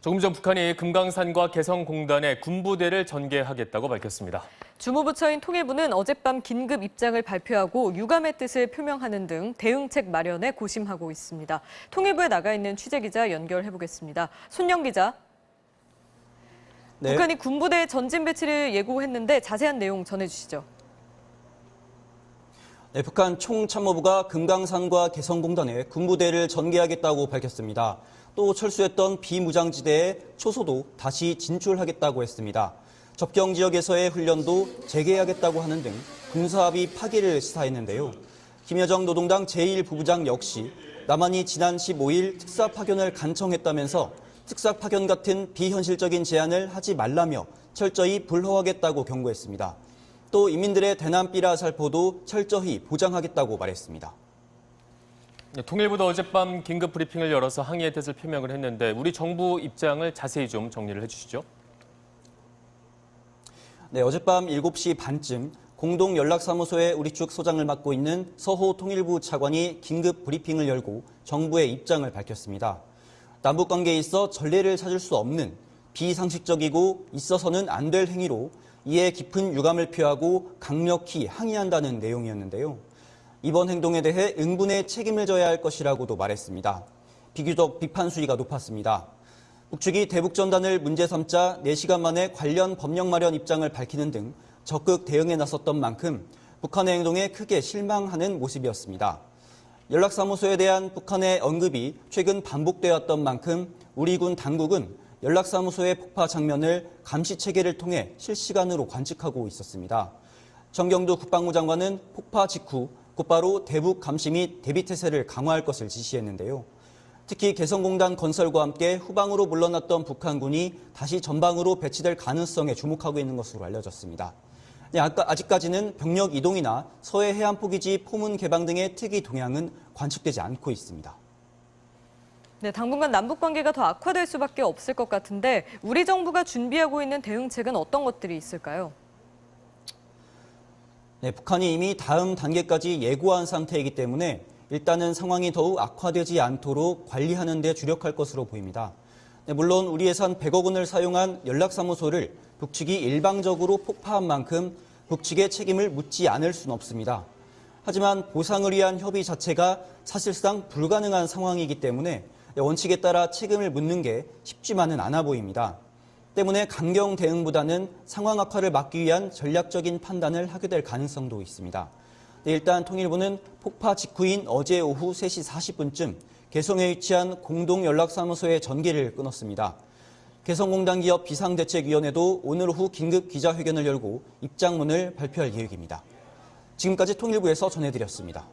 조금 전 북한이 금강산과 개성공단에 군부대를 전개하겠다고 밝혔습니다. 주무부처인 통일부는 어젯밤 긴급 입장을 발표하고 유감의 뜻을 표명하는 등 대응책 마련에 고심하고 있습니다. 통일부에 나가 있는 취재기자 연결해보겠습니다. 손영 기자. 네. 북한이 군부대 전진 배치를 예고했는데 자세한 내용 전해주시죠. 네, 북한 총참모부가 금강산과 개성공단에 군부대를 전개하겠다고 밝혔습니다. 또 철수했던 비무장지대에 초소도 다시 진출하겠다고 했습니다. 접경 지역에서의 훈련도 재개하겠다고 하는 등 군사합의 파기를 시사했는데요. 김여정 노동당 제1부부장 역시 남한이 지난 15일 특사 파견을 간청했다면서 특사 파견 같은 비현실적인 제안을 하지 말라며 철저히 불허하겠다고 경고했습니다. 또 인민들의 대남비라 살포도 철저히 보장하겠다고 말했습니다. 통일부도 어젯밤 긴급 브리핑을 열어서 항의의 뜻을 표명을 했는데 우리 정부 입장을 자세히 좀 정리를 해주시죠. 네, 어젯밤 7시 반쯤 공동연락사무소의 우리 측 소장을 맡고 있는 서호 통일부 차관이 긴급 브리핑을 열고 정부의 입장을 밝혔습니다. 남북관계에 있어 전례를 찾을 수 없는 비상식적이고 있어서는 안 될 행위로 이에 깊은 유감을 표하고 강력히 항의한다는 내용이었는데요. 이번 행동에 대해 응분의 책임을 져야 할 것이라고도 말했습니다. 비교적 비판 수위가 높았습니다. 북측이 대북전단을 문제 삼자 4시간 만에 관련 법령 마련 입장을 밝히는 등 적극 대응에 나섰던 만큼 북한의 행동에 크게 실망하는 모습이었습니다. 연락사무소에 대한 북한의 언급이 최근 반복되었던 만큼 우리 군 당국은 연락사무소의 폭파 장면을 감시체계를 통해 실시간으로 관측하고 있었습니다. 정경두 국방부 장관은 폭파 직후 곧바로 대북 감시 및 대비태세를 강화할 것을 지시했는데요. 특히 개성공단 건설과 함께 후방으로 물러났던 북한군이 다시 전방으로 배치될 가능성에 주목하고 있는 것으로 알려졌습니다. 아직까지는 병력 이동이나 서해 해안포기지 포문 개방 등의 특이 동향은 관측되지 않고 있습니다. 네, 당분간 남북 관계가 더 악화될 수밖에 없을 것 같은데 우리 정부가 준비하고 있는 대응책은 어떤 것들이 있을까요? 네, 북한이 이미 다음 단계까지 예고한 상태이기 때문에 일단은 상황이 더욱 악화되지 않도록 관리하는 데 주력할 것으로 보입니다. 네, 물론 우리 예산 100억 원을 사용한 연락사무소를 북측이 일방적으로 폭파한 만큼 북측의 책임을 묻지 않을 수는 없습니다. 하지만 보상을 위한 협의 자체가 사실상 불가능한 상황이기 때문에 원칙에 따라 책임을 묻는 게 쉽지만은 않아 보입니다. 때문에 강경 대응보다는 상황 악화를 막기 위한 전략적인 판단을 하게 될 가능성도 있습니다. 일단 통일부는 폭파 직후인 어제 오후 3시 40분쯤 개성에 위치한 공동연락사무소의 전기를 끊었습니다. 개성공단 기업 비상대책위원회도 오늘 오후 긴급 기자회견을 열고 입장문을 발표할 계획입니다. 지금까지 통일부에서 전해드렸습니다.